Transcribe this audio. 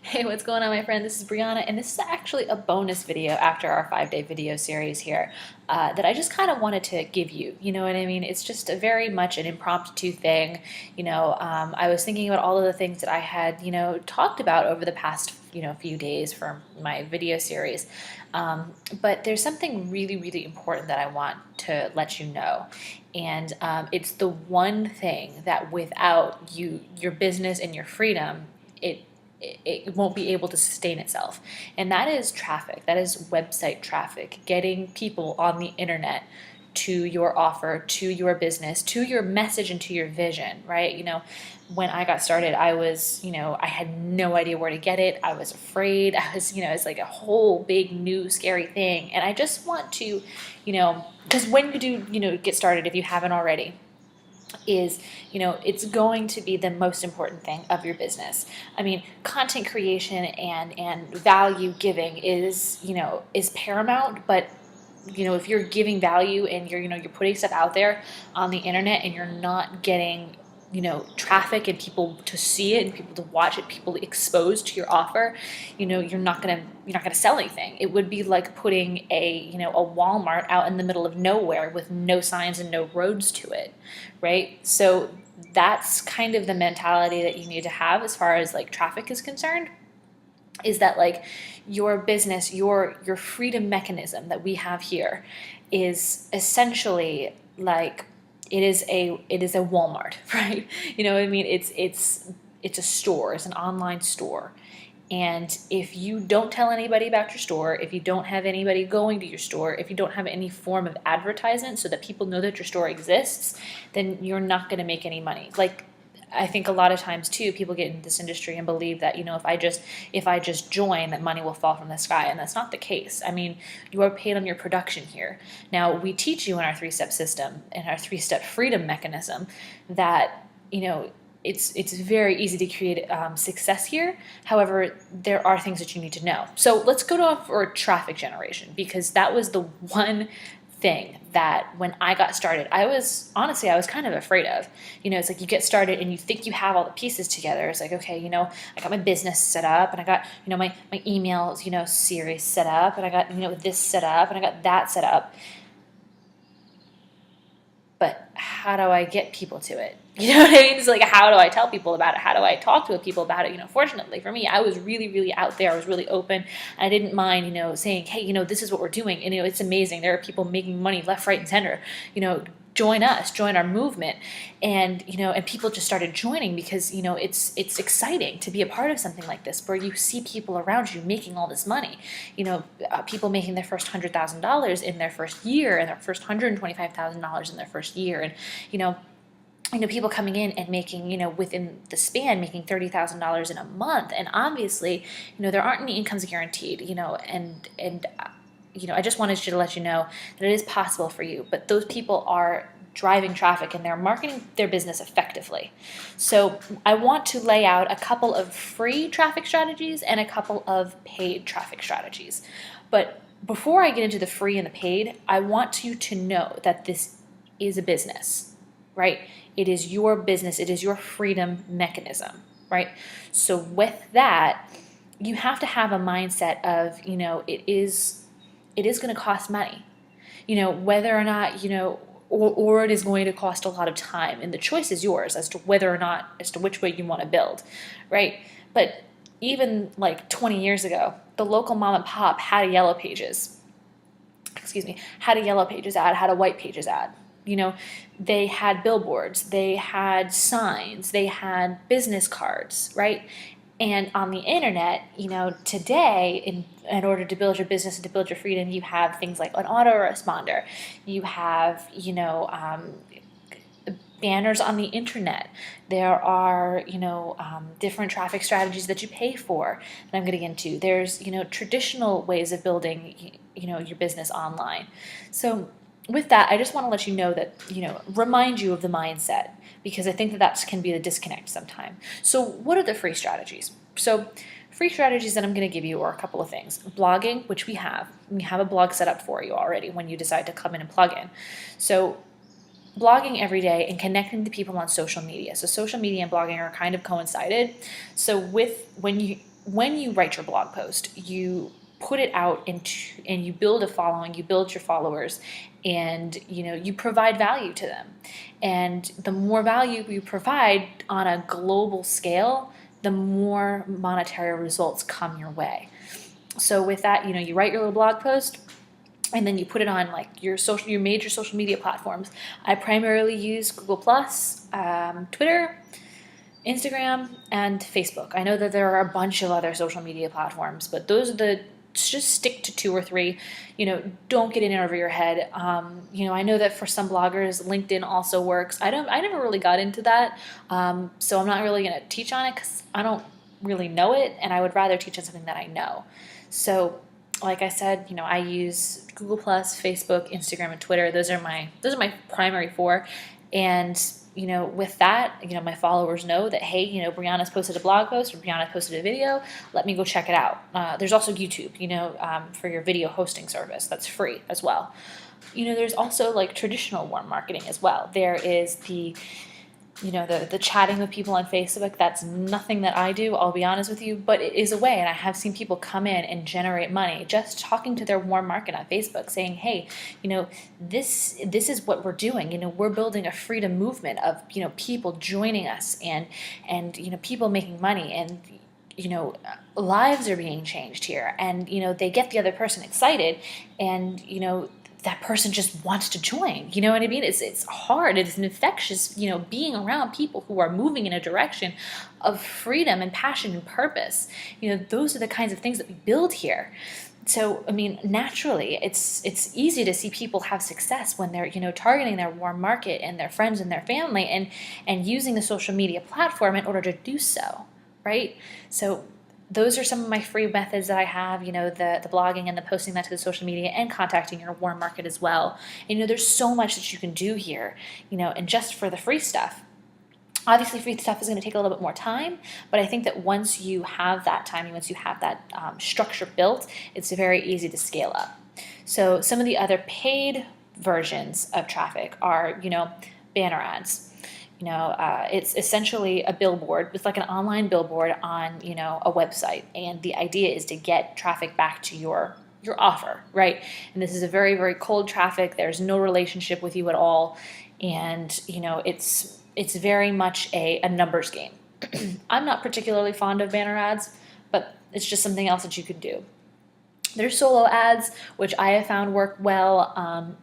Hey, what's going on, my friend? This is Brianna, and this is actually a bonus video after our 5-day video series here that I just kind of wanted to give you. You know what I mean? It's just a very much an impromptu thing. I was thinking about all of the things that I had, talked about over the past, few days for my video series. But there's something really, really important that I want to let you know. And it's the one thing that without your business and your freedom, it won't be able to sustain itself. And that is traffic. That is website traffic, getting people on the internet to your offer, to your business, to your message, and to your vision, right? When I got started, I had no idea where to get it. I was afraid. It's like a whole big new scary thing. And I just want to, because when you do, get started, if you haven't already, it's going to be the most important thing of your business. I mean, content creation and value giving is paramount, but if you're giving value and you're putting stuff out there on the internet and you're not getting traffic and people to see it and people to watch it, people exposed to your offer, you're not gonna sell anything. It would be like putting a Walmart out in the middle of nowhere with no signs and no roads to it, right? So that's kind of the mentality that you need to have as far as like traffic is concerned, is that like your business, your freedom mechanism that we have here is essentially like it is a Walmart, right? You know what I mean? It's a store, it's an online store. And if you don't tell anybody about your store, if you don't have anybody going to your store, if you don't have any form of advertisement so that people know that your store exists, then you're not going to make any money. Like, I think a lot of times too, people get into this industry and believe that, if I just join, that money will fall from the sky, and that's not the case. I mean, you are paid on your production here. Now, we teach you in our 3-step system and our 3-step freedom mechanism that, it's very easy to create success here. However, there are things that you need to know. So let's go to for traffic generation, because that was the one thing that when I got started, I was kind of afraid of. It's like you get started and you think you have all the pieces together. It's like, okay, I got my business set up, and I got, my emails, series set up, and I got, this set up, and I got that set up. But how do I get people to it? You know what I mean? It's like, how do I tell people about it? How do I talk to people about it? Fortunately for me, I was really, really out there. I was really open. I didn't mind, saying, hey, this is what we're doing. And, it's amazing. There are people making money left, right, and center. Join us, join our movement. And, and people just started joining because, it's exciting to be a part of something like this where you see people around you making all this money. People making their first $100,000 in their first year, and their first $125,000 in their first year. And, people coming in and making, within the span, making $30,000 in a month. And obviously, there aren't any incomes guaranteed, and I just wanted you to let you know that it is possible for you, but those people are driving traffic and they're marketing their business effectively. So I want to lay out a couple of free traffic strategies and a couple of paid traffic strategies. But before I get into the free and the paid, I want you to know that this is a business, right? It is your business. It is your freedom mechanism, right? So with that, you have to have a mindset of, it is going to cost money, whether or not, or it is going to cost a lot of time, and the choice is yours as to which way you want to build, right? But even like 20 years ago, the local mom and pop had a Yellow Pages ad, had a White Pages ad. They had billboards, they had signs, they had business cards, right? And on the internet, today, in order to build your business and to build your freedom, you have things like an autoresponder. You have, banners on the internet. There are, different traffic strategies that you pay for that I'm going to get into. There's, traditional ways of building, your business online. So with that, I just want to let you know that, remind you of the mindset, because I think that can be the disconnect sometime. So what are the free strategies? So free strategies that I'm going to give you are a couple of things. Blogging, which we have a blog set up for you already when you decide to come in and plug in. So blogging every day and connecting to people on social media. So social media and blogging are kind of coincided. So when you when you write your blog post, you put it out into, and you build a following, you build your followers, and you provide value to them. And the more value you provide on a global scale, the more monetary results come your way. So with that, you write your little blog post, and then you put it on like your major social media platforms. I primarily use Google Plus, Twitter, Instagram, and Facebook. I know that there are a bunch of other social media platforms, but those are just stick to 2 or 3. Don't get in over your head. I know that for some bloggers, LinkedIn also works. I never really got into that, so I'm not really going to teach on it because I don't really know it, and I would rather teach on something that I know. So, like I said, I use Google Plus, Facebook, Instagram, and Twitter. Those are my primary 4, and with that, my followers know that, hey, Brianna's posted a blog post or Brianna posted a video. Let me go check it out. There's also YouTube, for your video hosting service. That's free as well. There's also like traditional warm marketing as well. There is the chatting with people on Facebook. That's nothing that I do, I'll be honest with you, but it is a way, and I have seen people come in and generate money just talking to their warm market on Facebook, saying, hey, this is what we're doing. We're building a freedom movement of, people joining us and people making money, and lives are being changed here, and they get the other person excited, and that person just wants to join. You know what I mean? It's hard. It's infectious, being around people who are moving in a direction of freedom and passion and purpose. Those are the kinds of things that we build here. So, I mean, naturally, it's easy to see people have success when they're, targeting their warm market and their friends and their family, and using the social media platform in order to do so, right? So those are some of my free methods that I have, the blogging and the posting that to the social media, and contacting your warm market as well. There's so much that you can do here, and just for the free stuff. Obviously, free stuff is going to take a little bit more time, but I think that once you have that time, once you have that structure built, it's very easy to scale up. So some of the other paid versions of traffic are, banner ads. It's essentially a billboard. It's like an online billboard on, a website. And the idea is to get traffic back to your offer, right? And this is a very, very cold traffic. There's no relationship with you at all. And, it's very much a numbers game. I'm not particularly fond of banner ads, but it's just something else that you could do. There's solo ads, which I have found work well.